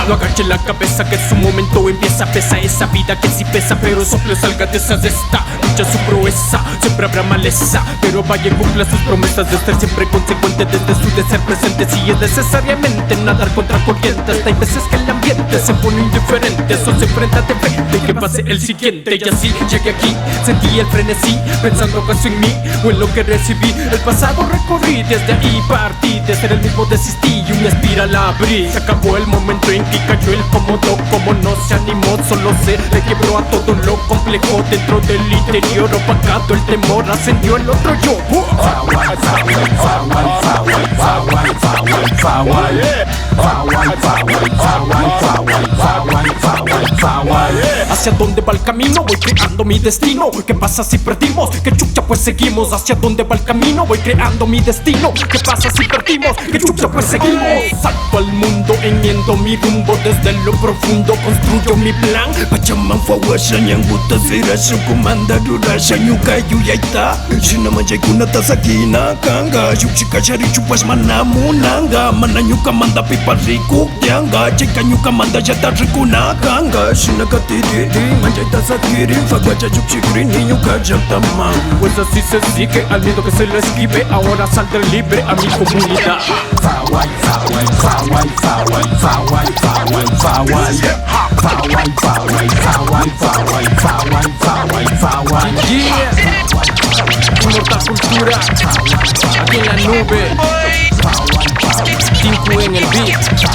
No agache la cabeza que su momento empieza. Pesa esa vida que sí pesa, pero sople salga de esa cesta. Lucha su proeza, siempre habrá maleza, pero vaya cumpla sus promesas de estar siempre consecuente desde su de ser presente. Si es necesariamente nadar contra corrientes, hay veces que el ambiente se pone indiferente. Eso se enfrenta de frente, que pase el siguiente. Y así llegué aquí, sentí el frenesí, pensando acaso en mí o en lo que recibí. El pasado recorrí, desde ahí partí, de ser el mismo desistí y una espiral abrí. Se acabó el momento en que cayó el cómodo, como no se animó, solo se le quebró a todo lo complejo dentro del interior opacado. El temor ascendió el otro yo. ¿Hacia dónde va el camino? Voy creando mi destino. ¿Qué pasa si perdimos? ¿Qué chucha pues seguimos? ¿Hacia dónde va el camino? Voy creando mi destino. ¿Qué pasa si perdimos? ¿Qué chucha pues seguimos? Salto al mundo, enmiendo mi rumbo desde lo profundo, construyo mi plan. Pachaman fawasha nyanguta zirashu kumanda durasha nyuka yuyaita shina manjay kunata sakina kanga yukshika shari chupas manamunanga mana nyuka manda pipariku tyanga chika nyuka manda yata rikuna kanga shina katididi manjay tasakiri fagacha yukshikri ni nyuka yantama. Pues así se sigue al miedo que se lo esquive. Ahora saldré libre a mi comunidad. Inmortal cultura, aquí en la nube. 5 en el beat.